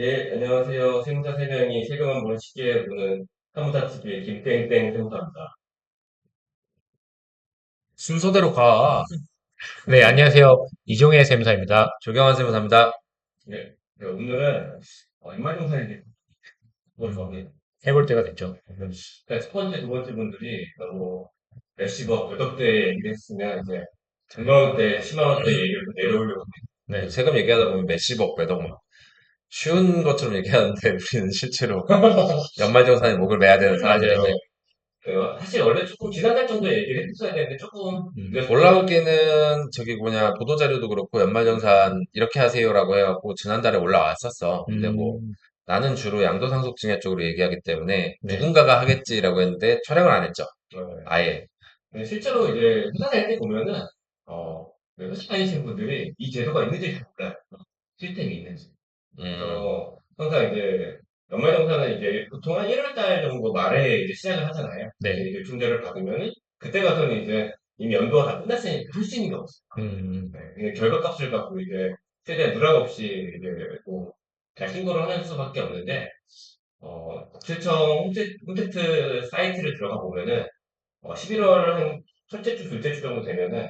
예, 안녕하세요. 세무사 3명이 세금 한 번 쉽게 보는 사무사TV의 김땡땡 세무사입니다. 순서대로 가. 네, 안녕하세요. 이종혜 쌤사입니다. 조경환 세무사입니다. 네, 네, 오늘은 인말정산에 대해서 볼 음, 겁니다. 해볼 때가 됐죠. 그러니까 첫 번째, 두 번째 분들이 너무 몇십억, 몇 억대 얘기를 했으면 이제 100만 원대, 10만 원대 얘기를 내려오려고 네, 세금 얘기하다 보면 몇십억, 몇억 막 쉬운 것처럼 얘기하는데 우리는 실제로 연말정산에 목을 매야 되는 맞아요. 사람들인데 사실 원래 조금 지난달 정도 얘기를 했어야 되는데 조금 늦었어요. 올라오기는 저기 뭐냐 보도자료도 그렇고 연말정산 이렇게 하세요라고 해갖고 지난달에 올라왔었어. 근데 뭐 음, 나는 주로 양도상속증여 쪽으로 얘기하기 때문에 네, 누군가가 하겠지라고 했는데 촬영을 안 했죠. 아예. 네, 실제로 이제 회사 다닐 때 보면은, 그 회사 다니시는 분들이 이 제도가 있는지 잘 몰라요. 시스템이 있는지. 음, 그래서 항상 이제 연말정산은 이제 보통 한 1월 달 정도 말에 이제 시작을 하잖아요. 네, 이제 중재를 받으면은 그때 가서는 이제 이미 연도가 다 끝났으니까 할 수 있는 게 없어요. 음, 네, 그냥 결과값을 갖고 이제 최대한 누락 없이 이제 뭐 잘 신고를 하는 수밖에 없는데, 국세청 홈택트 사이트를 들어가 보면은 11월 한 첫째 주, 둘째 주 정도 되면은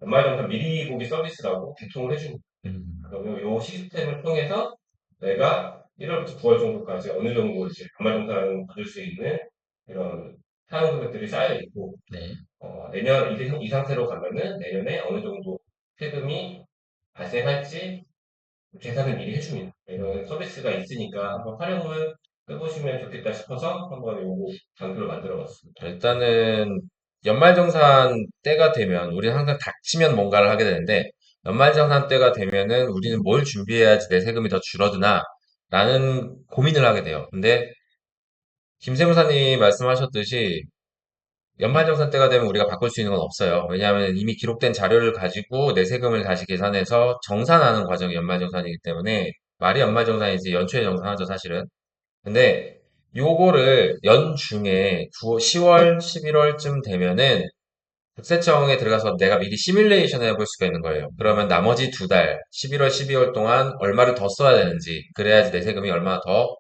연말정산 미리 보기 서비스라고 개통을 해줍니다. 음, 그러면 요 시스템을 통해서 내가 1월부터 9월 정도까지 어느 정도 이제 연말정산 받을 수 있는 이런 사용 금액들이 쌓여 있고, 네. 내년 이 상태로 가면은 내년에 어느 정도 세금이 발생할지 계산을 미리 해줍니다. 음. 이런 서비스가 있으니까 한번 활용을 해보시면 좋겠다 싶어서 한번 요거 장표를 만들어 봤습니다. 일단은 연말정산 때가 되면 우리는 항상 닥치면 뭔가를 하게 되는데 연말정산 때가 되면은 우리는 뭘 준비해야지 내 세금이 더 줄어드나 라는 고민을 하게 돼요. 근데 김세무사님 말씀하셨듯이 연말정산 때가 되면 우리가 바꿀 수 있는 건 없어요. 왜냐하면 이미 기록된 자료를 가지고 내 세금을 다시 계산해서 정산하는 과정이 연말정산이기 때문에 말이 연말정산이지 연초에 정산하죠, 사실은. 근데 요거를 연중에 10월, 11월쯤 되면은 국세청에 들어가서 내가 미리 시뮬레이션 해볼 수가 있는 거예요. 그러면 나머지 두 달, 11월, 12월 동안 얼마를 더 써야 되는지, 그래야지 내 세금이 얼마나 더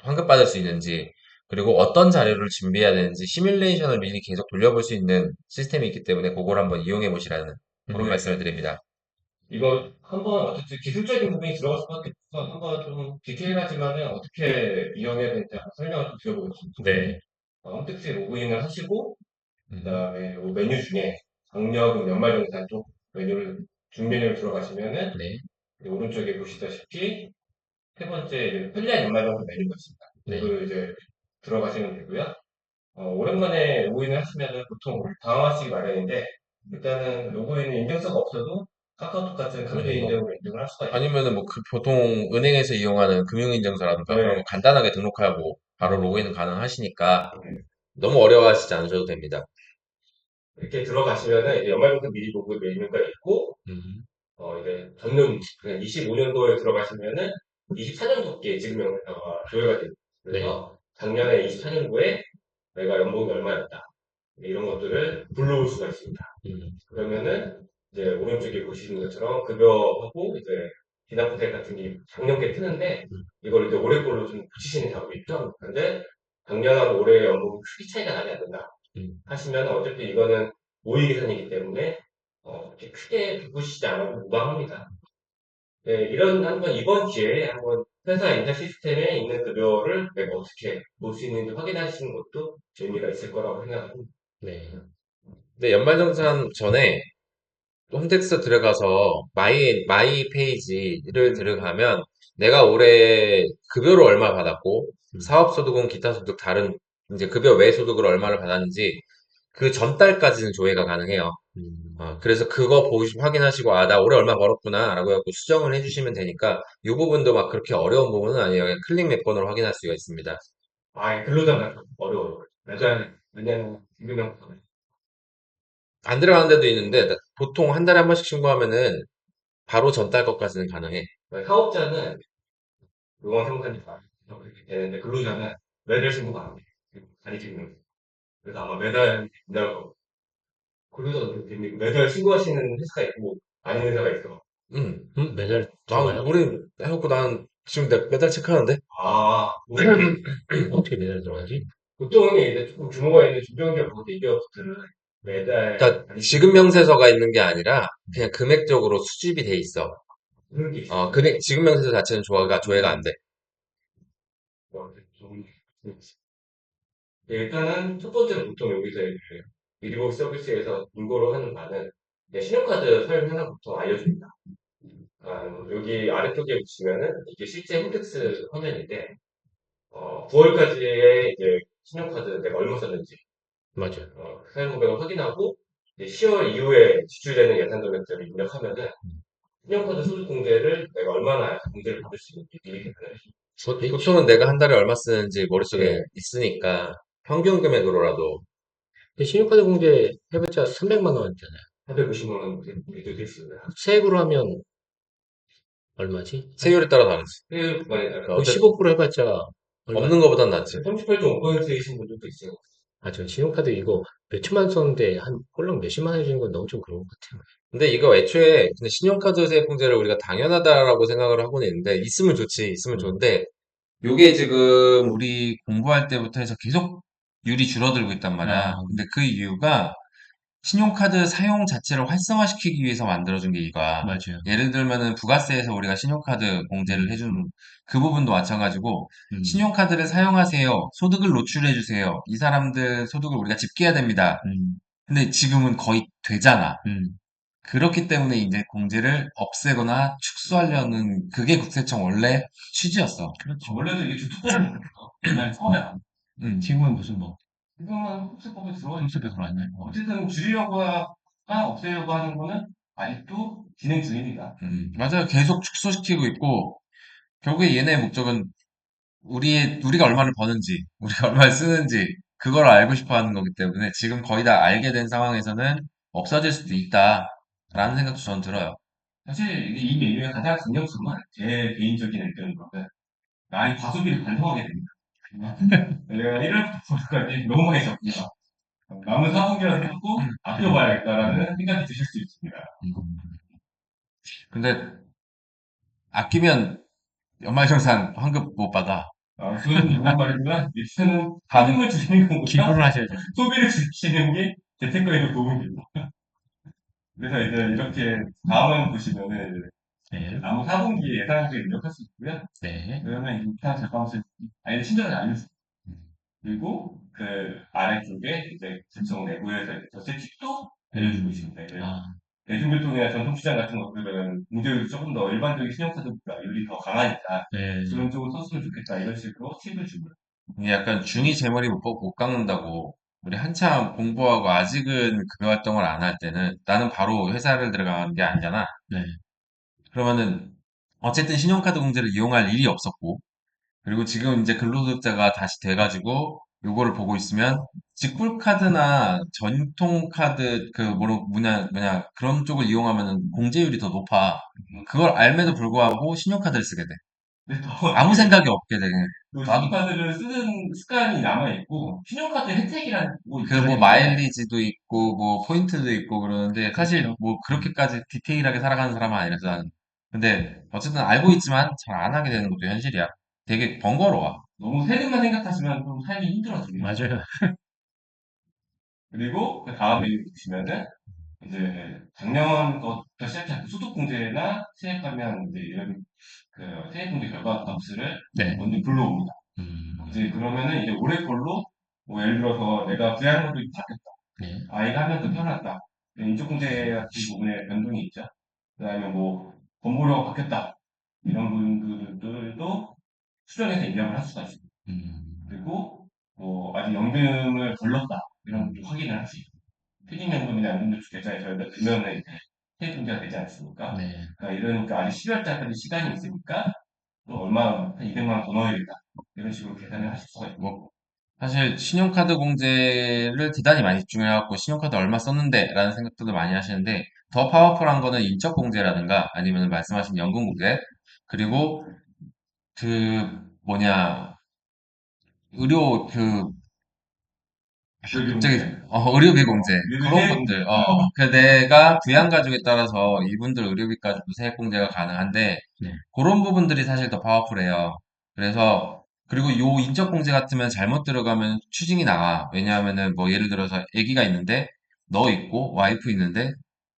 환급받을 수 있는지, 그리고 어떤 자료를 준비해야 되는지 시뮬레이션을 미리 계속 돌려볼 수 있는 시스템이 있기 때문에 그걸 한번 이용해 보시라는 그런 음. 말씀을 드립니다. 이거 한번 어쨌든 기술적인 부분이 들어갈 수밖에 없어서 한번 좀 디테일하지만은 어떻게 이용해야 되는지 한번 설명을 좀 드려보겠습니다. 네, 홈택스에 로그인을 하시고 음, 그다음에 요 메뉴 중에 장려금 연말정산 쪽 메뉴를 중 메뉴를 들어가시면은 네, 이 오른쪽에 보시다시피 세 번째 이제 편리한 연말정산 메뉴가 있습니다. 네. 이거를 이제 들어가시면 되고요. 오랜만에 로그인을 하시면은 보통 당황하시기 마련인데 일단은 로그인 인증서가 없어도 카카오톡 같은 강제 그러네요. 인증으로 인증을 할 수가 있어요. 아니면은 뭐 그 보통 은행에서 이용하는 금융인증서라든가 그런 거 네. 간단하게 등록하고 바로 음, 로그인 가능하시니까 너무 어려워하시지 않으셔도 됩니다. 이렇게 들어가시면은 이제 연말정산 미리 보고 메뉴가 있고, 음, 이제 전년, 그냥 25년도에 들어가시면은 24년도께 지금 조회가 됩니다. 네, 그래서 작년에 24년도에 내가 연봉이 얼마였다. 이런 것들을 불러올 수가 있습니다. 음, 그러면은 이제 오른쪽에 보시는 것처럼 급여하고 이제 기납부색 같은 게 작년께 뜨는데 음, 이걸 이제 올해 걸로 좀 붙이시는 작업이 필요합니다. 근데 작년하고 올해 연봉이 크게 차이가 나지 않는다 음. 하시면 어차피 이거는 모의 계산이기 때문에 이렇게 크게 바꾸시지 않아도 무방합니다. 네, 한번 이번 기회에 한번 회사 인사 시스템에 있는 급여를 내가 어떻게 볼 수 있는지 확인하시는 것도 재미가 있을 거라고 생각합니다. 네, 근데 연말정산 전에 홈택스 들어가서 마이 페이지를 들어가면 내가 올해 급여를 얼마 받았고 음, 사업소득은 기타 소득 다른 이제 급여 외 소득을 얼마를 받았는지 그 전달까지는 조회가 가능해요. 음. 그래서 그거 확인하시고, 아, 나 올해 얼마 벌었구나, 라고 해갖고 수정을 해주시면 되니까, 이 부분도 막 그렇게 어려운 부분은 아니에요. 그냥 클릭 몇 번으로 확인할 수가 있습니다. 근로자가 어려워요. 왜냐면, 유명, 안 들어가는 데도 있는데, 보통 한 달에 한 번씩 신고하면은, 바로 전달 것까지는 가능해. 사업자는 요원 생산이다. 그렇게 되는데, 근로자는 매달 신고가 안 돼. 다니 지금. 그래서 아마 매달, 근로자도 그렇게 매달 신고하시는 회사가 있고, 아닌 회사가 있어. 매달 난, 들어가요? 우리, 해갖고 난 지금 내가 매달 체크하는데? 아, 어떻게 매달 들어가지? 보통은 이제 조금 규모가 있는 중견기업 하고 대기업들은 매달 그러니까 지급 명세서가 있는 게 아니라 그냥 금액적으로 수집이 돼 있어. 그런 게 있어요. 지급 명세서 자체는 조회가 안 돼. 좀, 네, 일단은 첫 번째로 보통 여기서 이제 미리보기 서비스에서 인고를 하는 바는 이제 신용카드 사용 현황부터 알려줍니다. 여기 아래쪽에 보시면은 이게 실제 홈택스 화면인데 9월까지의 이제 신용카드 내가 얼마 썼는지 맞아요. 사용 금액을 확인하고 이제 10월 이후에 지출되는 예산 금액들을 입력하면은 신용카드 소득 공제를 내가 얼마나 공제를 받을 수 있는지 미리 계산을 해줍니다. 보통은 내가 한 달에 얼마 쓰는지 머릿속에 네. 있으니까 평균 금액으로라도 근데 신용카드 공제 해봤자 300만 원이잖아요. 450만 원 정도 됐습니다. 세액으로 하면 얼마지? 세율에 따라 다르지. 세율 구간에 따라 거의 어쨌든 15% 해봤자 얼마? 없는 거보단 낫지. 38.5%이신 분들도 있어요. 저 신용카드 이거 몇 천만 원 썼는데 한 꼴랑 몇십만 원 해주는 건 너무 좀 그런 것 같아요. 근데 이거 애초에 근데 신용카드 세액공제를 우리가 당연하다라고 생각을 하고는 있는데 있으면 좋지, 있으면 좋은데 요게 지금 우리 공부할 때부터 해서 계속 율이 줄어들고 있단 말이야. 아, 근데 그 이유가 신용카드 사용 자체를 활성화시키기 위해서 만들어준 게 이거야. 맞아요. 예를 들면은 부가세에서 우리가 신용카드 공제를 해주는 그 부분도 마찬가지고 음, 신용카드를 사용하세요. 소득을 노출해주세요. 이 사람들 소득을 우리가 집계해야 됩니다. 음, 근데 지금은 거의 되잖아. 음. 그렇기 때문에 이제 공제를 없애거나 축소하려는 그게 국세청 원래 취지였어. 그렇죠. 원래도 이게 주특법이었어. 옛날 처음에. 지금은 무슨 뭐, 지금은 흡수법에 들어가 있 홈스에 들어왔나요? 어쨌든 줄이려고 하나 없애려고 하는 거는 아직도 진행 중입니다. 맞아요. 계속 축소시키고 있고 결국에 얘네의 목적은 우리가 얼마를 버는지, 우리가 얼마를 쓰는지, 그걸 알고 싶어 하는 거기 때문에 지금 거의 다 알게 된 상황에서는 없어질 수도 있다라는 생각도 저는 들어요. 사실 이게 이 메뉴의 가장 강력점은 제 개인적인 의견으로는 나의 과소비를 반성하게 됩니다. 내가 1월부터 9월까지 너무 많이 썼구나. 남은 4분기라도 해놓고 아껴봐야겠다라는 생각이 드실 수 있습니다. 근데 아끼면 연말정산 환급 못 받아. 그건 좋은 말이지만 이제는 반, 세금을 줄이는 것보다 기부를 하셔야죠. 소비를 줄이시는 게 재테크에도 도움이 됩니다. 그래서 이제 이렇게 다음을 보시면은 네, 남은 4분기 예상액을 입력할 수 있고요. 네. 그러면 일단 잠깐만 아예 친절하게 알려주세요. 음, 그리고 그 아래쪽에 이제 지청 내부에서 이제 저세칙도 알려주고 있습니다. 이제 아, 대중교통이나 전통시장 같은 것들은 공제율이 조금 더 일반적인 신용카드보다 율이 더 강하니까 네. 그런 쪽으로 썼으면 좋겠다 이런 식으로 팁을 주고 이게 약간 중이 제 머리 못 깎는다고. 우리 한참 공부하고 아직은 급여 활동을 안 할 때는 나는 바로 회사를 들어가는 게 아니잖아. 네. 그러면은 어쨌든 신용카드 공제를 이용할 일이 없었고 그리고 지금 이제 근로소득자가 다시 돼가지고 요거를 보고 있으면 직불카드나 전통카드 뭐냐 그런 쪽을 이용하면은 공제율이 더 높아. 그걸 알매도 불구하고 신용카드를 쓰게 돼. 근데 더 아무 생각이 없게 돼. 그 나도 신용카드를 쓰는 습관이 남아있고 신용카드 혜택이라는 뭐 그 뭐 마일리지도 있고 뭐 포인트도 있고 그러는데 사실 그렇죠. 뭐 그렇게까지 디테일하게 살아가는 사람은 아니라서 나는. 근데 어쨌든 알고 있지만 잘 안 하게 되는 것도 현실이야. 되게 번거로워. 너무 세금만 생각하시면 좀 살기 힘들어집니다. 맞아요. 그리고 그 다음 메뉴 보시면은 이제 작년 것부터 시작해서 소득공제나 세액감면 이제 이런 그 세액공제 결과 값을 네. 먼저 불러옵니다. 음, 이제 그러면은 이제 올해 걸로 뭐 예를 들어서 내가 부양금도 바뀌었다. 네. 아이가 한 명 더 태어났다. 인적공제 같은 부분에 변동이 있죠. 그다음에 뭐 건보료가 바뀌었다. 이런 분들도 수정해서 입력을 할 수가 있습니다. 음, 그리고 뭐 아직 연금을 덜 넣었다. 이런 것도 확인을 할 수 있습니다. 퇴직연금이나 연금저축 계좌에 저희가 넣으면은 이제 세액 공제가 되지 않습니까? 네. 그러니까 이러니까 아직 12월달까지 시간이 있으니까 또 얼마 한 200만 원 더 넣어야겠다. 이런 식으로 계산을 하실 수가 있고. 뭐 사실 신용카드 공제를 대단히 많이 집중해갖고 신용카드 얼마 썼는데 라는 생각들도 많이 하시는데 더 파워풀한 거는 인적 공제라든가 아니면 말씀하신 연금 공제 그리고 그 뭐냐 의료 그 갑자기 의료비 공제 그런 것들 그 내가 부양가족에 따라서 이분들 의료비까지도 세액공제가 가능한데 네. 그런 부분들이 사실 더 파워풀해요. 그래서 그리고 요 인적공제 같으면 잘못 들어가면 추징이 나와. 왜냐하면은 뭐 예를 들어서 아기가 있는데 너 있고 와이프 있는데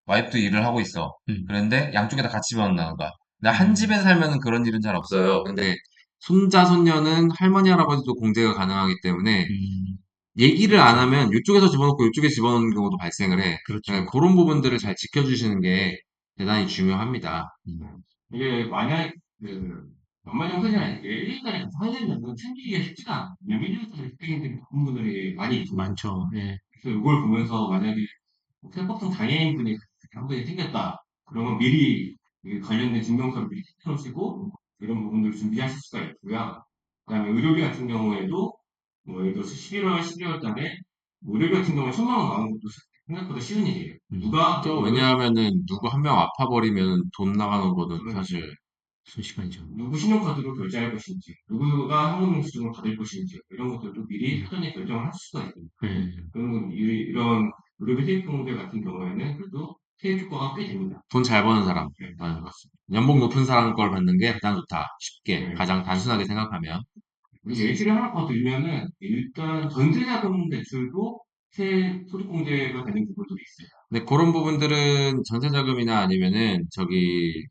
와이프도 일을 하고 있어. 그런데 양쪽에 다 같이 집어넣는 거야. 근데 한 집에 살면은 그런 일은 잘 없어요. 근데 손자 손녀는 할머니 할아버지도 공제가 가능하기 때문에 얘기를 안 그렇죠. 하면 이쪽에서 집어넣고 이쪽에 집어넣는 경우도 발생을 해. 그렇죠. 그런 부분들을 잘 지켜주시는 게 대단히 중요합니다. 이게 만약 그 연말정산이라는 게 1년짜리 사회적인 챙기기가 쉽지가 않아요. 왜냐면 1년짜리 흑백인들이 바쁜 분들이 많이 있고 많죠. 예. 그래서 이걸 보면서 만약에 세법상 장애인분이 한 분이 생겼다. 그러면 미리 이 관련된 증명서를 미리 챙겨놓으시고 이런 부분들을 준비하실 수가 있고요. 그다음에 의료비 같은 경우에도 뭐 예를 들어서 11월, 12월 달에 뭐 의료비 같은 경우에 1,000만 원 나오는 것도 생각보다 쉬운 일이에요. 누가 또 이거를 왜냐하면은 누구 한 명 아파버리면 돈 나가는 거는 사실 순식간이죠. 누구 신용카드로 결제할 것인지, 누구가 항공영수증을 받을 것인지, 이런 것들도 미리 사전에 결정을 할 수가 있습니다. 예. 그런, 이런 의료비 세입 공제 같은 경우에는 그래도 세입 효과가 꽤 됩니다. 돈 잘 버는 사람. 네. 맞습니다. 연봉 높은 사람 걸 받는 게 가장 좋다. 쉽게 네. 가장 단순하게 생각하면. 우리 예시를 하나 더 들면은 일단 전세자금 대출도 세 소득공제가 되는 부분들이 있어요. 근데 그런 부분들은 전세자금이나 아니면은 저기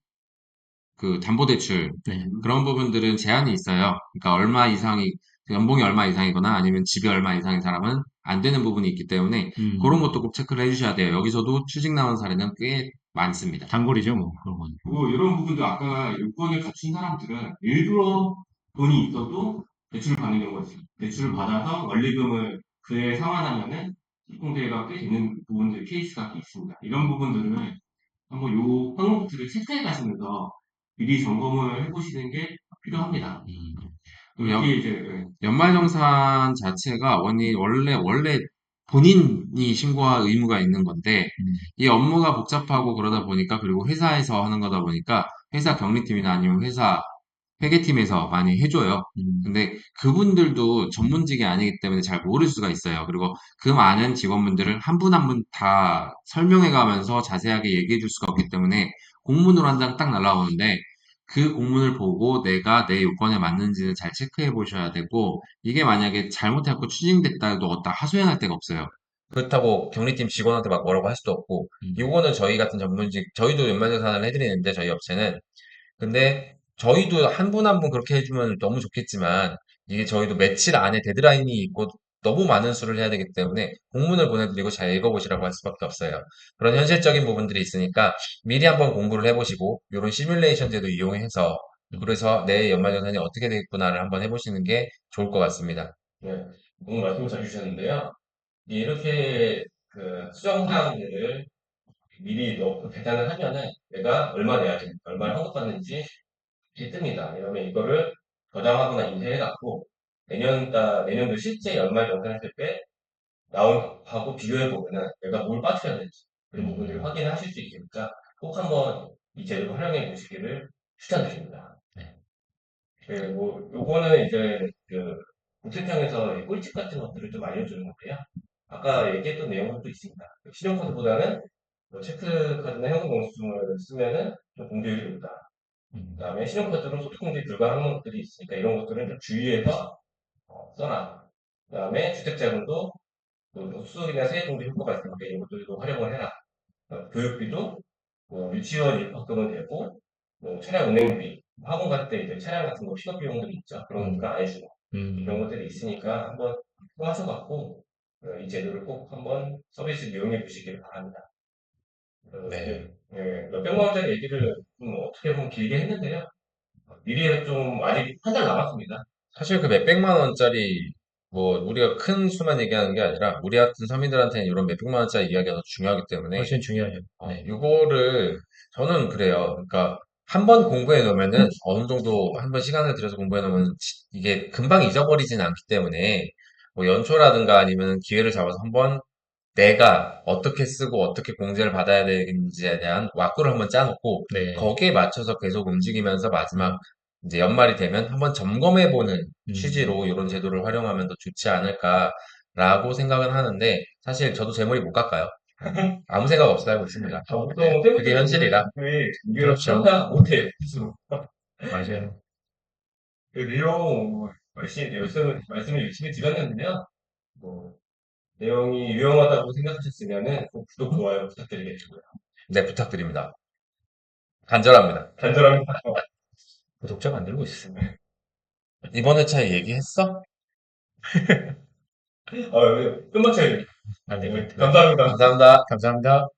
그 담보대출 네. 그런 부분들은 제한이 있어요. 그러니까 얼마 이상이 연봉이 얼마 이상이거나 아니면 집이 얼마 이상인 사람은 안 되는 부분이 있기 때문에 그런 것도 꼭 체크를 해주셔야 돼요. 여기서도 추징 나온 사례는 꽤 많습니다. 단골이죠, 뭐, 그런 건. 그리고 이런 부분도 아까 요건을 갖춘 사람들은 일부러 돈이 있어도 대출을 받는 경우가 있어요. 대출을 받아서 원리금을 그에 상환하면은 공제가 꽤 되는 부분들 케이스가 꽤 있습니다. 이런 부분들은 한번 요 항목들을 체크해 가시면서 미리 점검을 해보시는 게 필요합니다. 연, 이렇게 이제 예, 연말정산 자체가 원래 본인이 신고할 의무가 있는 건데, 이 업무가 복잡하고 그러다 보니까, 그리고 회사에서 하는 거다 보니까, 회사 경리팀이나 아니면 회사 회계팀에서 많이 해줘요. 근데 그분들도 전문직이 아니기 때문에 잘 모를 수가 있어요. 그리고 그 많은 직원분들을 한 분 한 분 다 설명해 가면서 자세하게 얘기해 줄 수가 없기 때문에 공문으로 한 장 딱 날라오는데 그 공문을 보고 내가 내 요건에 맞는지를 잘 체크해 보셔야 되고 이게 만약에 잘못해갖고 추징됐다 해도 어디다 하소연할 데가 없어요. 그렇다고 경리팀 직원한테 막 뭐라고 할 수도 없고 요거는 저희 같은 전문직 저희도 연말정산을 해드리는데 저희 업체는 근데 저희도 한 분 한 분 그렇게 해주면 너무 좋겠지만 이게 저희도 며칠 안에 데드라인이 있고 너무 많은 수를 해야 되기 때문에 공문을 보내드리고 잘 읽어보시라고 할 수밖에 없어요. 그런 현실적인 부분들이 있으니까 미리 한번 공부를 해보시고 이런 시뮬레이션제도 이용해서 그래서 내 연말정산이 어떻게 되겠구나를 한번 해보시는 게 좋을 것 같습니다. 네, 오늘 말씀 잘 주셨는데요. 이렇게 그 수정사항들을 미리 넣고 계산을 하면은 내가 얼마 내야 되는지, 얼마를 환급받는지 뜹니다. 이러면 이거를 저장하거나 인쇄해갖고 내년도 실제 연말 정산했을 때 나온 하고 비교해보면은 내가 뭘 빠뜨렸는지 그런 부분들을 확인하실 수 있으니까 꼭 한번 이 제도를 활용해 보시기를 추천드립니다. 네. 그리고 요거는 이제 그 국세청에서 이 꿀팁 같은 것들을 좀 알려주는 건데요. 아까 얘기했던 내용들도 있습니다. 신용카드보다는 뭐 체크카드나 현금영수증을 쓰면은 좀 공제율이 높다. 그다음에 신용카드로 소득공제 불가한 것들이 있으니까 이런 것들은 좀 주의해서 써라. 그다음에 주택자금도 뭐 수수료나 세액공제 효과가 있으니까 이런 것들도 활용을 해라. 교육비도 뭐 유치원 입학금은 되고 뭐 차량 운행비, 학원 갈 때 이제 차량 같은 거 피업 비용들이 있죠. 그런 거 안 해주고 이런 것들이 있으니까 한번 하셔갖고 이 제도를 꼭 한번 서비스 이용해 보시길 바랍니다. 네. 예, 몇백만 원짜리 얘기를 좀 어떻게 보면 길게 했는데요. 미리 좀 아직 한 달 남았습니다. 사실 그 몇백만 원짜리 뭐 우리가 큰 수만 얘기하는 게 아니라 우리 같은 서민들한테는 이런 몇백만 원짜리 이야기가 더 중요하기 때문에 훨씬 중요하죠. 네. 요거를 저는 그래요. 그러니까 한 번 공부해 놓으면은 어느 정도 한 번 시간을 들여서 공부해 놓으면 이게 금방 잊어버리진 않기 때문에 뭐 연초라든가 아니면 기회를 잡아서 한번 내가 어떻게 쓰고 어떻게 공제를 받아야 되는지에 대한 왁구를 한번 짜놓고 네. 거기에 맞춰서 계속 움직이면서 마지막 이제 연말이 되면 한번 점검해보는 취지로 이런 제도를 활용하면 더 좋지 않을까 라고 생각은 하는데, 사실 저도 제 머리 못 깎아요. 아무 생각 없이 살고 있습니다. 보통 네, 그게 현실이라. 이걸 그렇죠. 항상 못해요. 스스로. 맞아요. 그 내용 말씀을 열심히 드렸는데요. 뭐 내용이 유용하다고 생각하셨으면은 꼭 구독, 좋아요 부탁드리겠고요. 네, 부탁드립니다. 간절합니다. 간절합니다. 구독자 만들고 있어요. 이번 회차에 얘기했어? 끝마쳐야 돼요. 안 되겠다. 감사합니다. 감사합니다. 감사합니다.